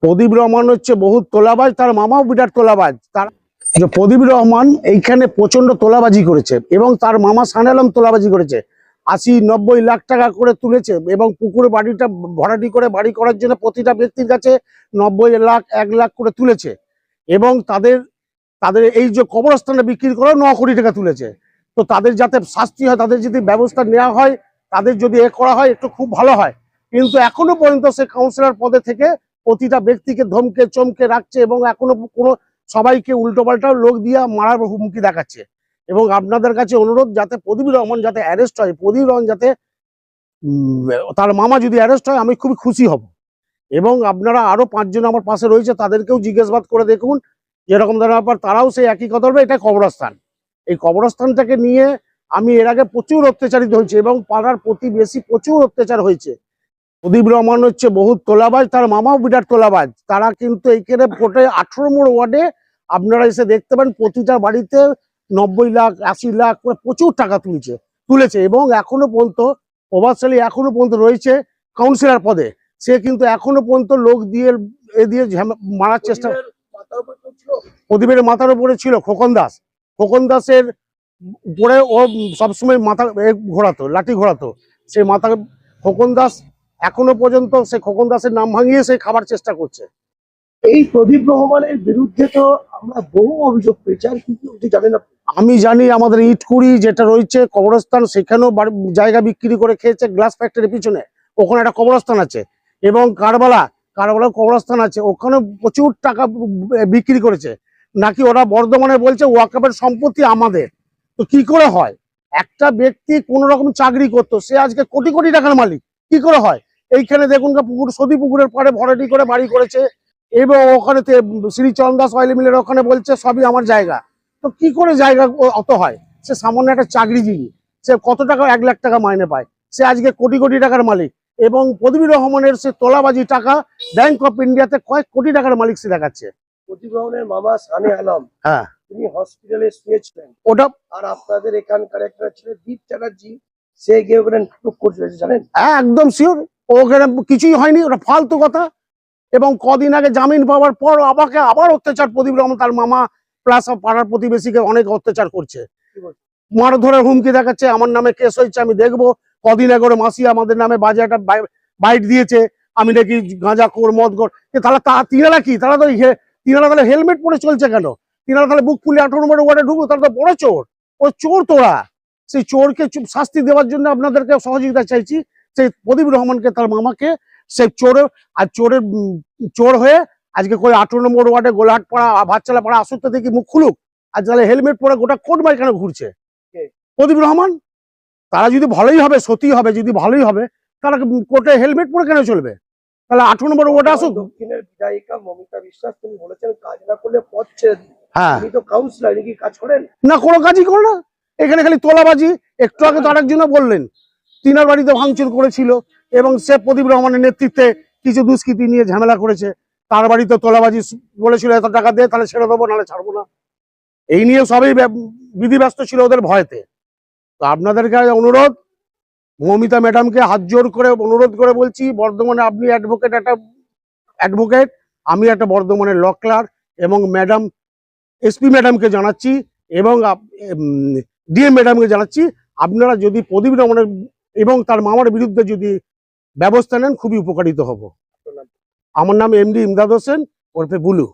প্রদীপ রহমান হচ্ছে বহুত তোলাবাজ, তার মামাও বিরাট তোলাবাজ। তার প্রদীপ রহমান এইখানে প্রচন্ড তোলাবাজি করেছে এবং তার মামা শান আলম তোলাবাজি করেছে। 80-90 লাখ টাকা করে তুলেছে এবং পুকুরে বাড়িটা ভরাটি করে বাড়ি করার জন্য প্রতিটা ব্যক্তির কাছে 90 লাখ 1 লাখ করে তুলেছে এবং তাদের এই যে কবরস্থানটা বিক্রি করে 9 কোটি টাকা তুলেছে। তো তাদের যাতে শাস্তি হয়, তাদের যদি ব্যবস্থা নেওয়া হয়, তাদের যদি করা হয় একটু খুব ভালো হয়। কিন্তু এখনো পর্যন্ত সে কাউন্সিলর পদে থেকে প্রতিটা ব্যক্তিকে ধমকে চমকে রাখছে এবং এখনো কোনো সবাইকে উল্টোপাল্টা লোক দিয়ে মারার হুমকি দেখাচ্ছে। এবং আপনাদের কাছে অনুরোধ, যাতে প্রদীপ রহমান যাতে অ্যারেস্ট হয়, প্রদীপ রহমান যাতে তার মামা যদি অ্যারেস্ট হয় আমি খুবই খুশি হব। এবং আপনারা আরো 5 জন আমার পাশে রয়েছে, তাদেরকেও জিজ্ঞাসাবাদ করে দেখুন যেরকম ধরনের ব্যাপার, তারাও সেই একই কথা বলবে। এটা কবরস্থান, এই কবরস্থানটাকে নিয়ে আমি এর আগে প্রচুর অত্যাচারিত হয়েছে এবং পাড়ার প্রতিবেশী প্রচুর অত্যাচার হয়েছে। প্রদীপ রহমান হচ্ছে বহুত তোলাবাজ, তার মামাও বিরাট তোলাবাজ। তারা কিন্তু এইখানে ভোটে 18 নম্বর ওয়ার্ডে আপনারা এসে দেখতে পান প্রতিটা বাড়িতে 90 লাখ 80 লাখ করে প্রচুর টাকা তুলেছে এবং এখনো পর্যন্ত প্রভাবশালী এখনো পর্যন্ত রয়েছে কাউন্সিলর পদে। সে কিন্তু এখনো পর্যন্ত লোক দিয়ে মারার চেষ্টা। প্রদীপের মাথার উপরে ছিল খোকন দাস। খোকন দাসের উপরে ও সবসময় মাথা ঘোরাতো, লাঠি ঘোরাতো। সে মাথা খোকন দাস এখনো পর্যন্ত সে খোকন দাসের নাম ভাঙিয়ে সে খাবার চেষ্টা করছে। এই প্রদীপ রহমানের বিরুদ্ধে তো আমরা বহু অভিযোগ পেয়েছি, আর কি জানেন আপনি? আমি জানি আমাদের ইটকুড়ি যেটা রয়েছে কবরস্থান, সেখানেও জায়গা বিক্রি করে খেয়েছে গ্লাস ফ্যাক্টরির পিছনে, ওখানে একটা কবরস্থান আছে। এবং কারবালা কবরস্থান আছে, ওখানে প্রচুর টাকা বিক্রি করেছে। নাকি ওরা বর্ধমানে বলছে ওয়াকফের সম্পত্তি আমাদের। তো কি করে হয়? একটা ব্যক্তি কোন রকম চাকরি করতো, সে আজকে কোটি কোটি টাকার মালিক, কি করে হয়? এইখানে দেখুন পুকুর, সদী পুকুরের পাড়ে ভরাটি করে বাড়ি করেছে এবং ওখানে শ্রীচরণ দাস অয়েল মিলের ওখানে বলছে সবই আমার জায়গা। তো কি করে জায়গা অত হয়? সে সামান্য একটা চাকরিজীবী, সে কত টাকা 1 লাখ টাকা মাইনে পায়, সে আজকে কোটি কোটি টাকার মালিক। এবং প্রদীপ রহমানের সে তোলাবাজি টাকা ব্যাংক অফ ইন্ডিয়াতে কয়েক কোটি টাকার মালিক সে দেখাচ্ছে। প্রদীপ রহমানের মামা শানে আলম, হ্যাঁ, তিনি হসপিটালে শুয়েছিলেন, ওটা আর আপনাদের এখানকার একটা ছেলে দীপ চ্যাটার্জি, সে গিয়ে ওখানে নাটক করছিল, জানেন? একদম শিওর ওখানে কিছুই হয়নি, ওটা ফালতু কথা। এবং কদিন আগে জামিন পাওয়ার পর আমাকে আবার অত্যাচার, প্রদীপ রহমান তার মামা প্লাস পাড়ার প্রতিবেশীকে অনেক অত্যাচার করছে, মারধরের হুমকি দেখাচ্ছে। আমার নামে কেস হয়েছে, আমি দেখবো। কদিন আগে মাসি আমাদের নামে বাজে একটা বাইট দিয়েছে, আমি নাকি গাঁজা কর মদ কর। তাহলে তিনারা কি, তারা তো তিনারা তাহলে হেলমেট পরে চলছে কেন? তিনারা তাহলে বুক ফুলে 18 নম্বর ওয়ার্ডে ঢুকবো, তারা তো বড় চোর। ও চোর তোরা। সেই চোরকে শাস্তি দেওয়ার জন্য আপনাদেরকে সহযোগিতা চাইছি। সেই প্রদীপ রহমানকে, তার মামাকে, সে চোর হয়ে আজকে কই 18 নম্বর ওয়ার্ডে গোলাহাট পাড়া ভাতচালা পাড়া আসতে দেখি মুখ খুলুক, আর তাহলে হেলমেট পরে গোটা কোট বাই কেন ঘুরছে প্রদীপ রহমান? তারা যদি ভালোই হবে, সত্যি হবে, যদি ভালোই হবে, তারা কোর্টে হেলমেট পরে কেন চলবে? তাহলে 18 নম্বর ওয়ার্ডে আসুক। দক্ষিণের বিধায়িকা মমিতা বিশ্বাস তিনি বলেছেন কাজ না করলে পদ ছেড়ে দিন। হ্যাঁ, তিনি তো কাউন্সিলর, নাকি কাজ করেন না? কোনো কাজই করে না, এখানে খালি তোলাবাজি। একটু আগে তো আরেকজনও বললেন তিনার বাড়িতে ভাঙচুর করেছিল এবং সে প্রদীপ রহমানের নেতৃত্বে কিছু দুষ্কৃতী নিয়ে ঝামেলা করেছে। তার বাড়িতে তোলাবাজি বলেছিল এত টাকা দিয়ে তাহলে ছেড়ে দেবো, নাহলে ছাড়বো না। এই নিয়ে সবই বিধিব্যস্ত ছিল ওদের ভয়তে। তো আপনাদের কাছে অনুরোধ, মমিতা ম্যাডামকে হাত জোর করে অনুরোধ করে বলছি, বর্ধমানে আপনি অ্যাডভোকেট, আমি একটা বর্ধমানের ল ক্লার্ক, এবং ম্যাডাম এসপি ম্যাডামকে জানাচ্ছি এবং ডিএম ম্যাডামকে জানাচ্ছি, আপনারা যদি প্রদীপ রহমানের এবং তার মামার বিরুদ্ধে যদি ব্যবস্থা নেন খুবই উপকারিত হব। আমার নাম এমডি ইমদাদ হোসেন ওরফে বুলু।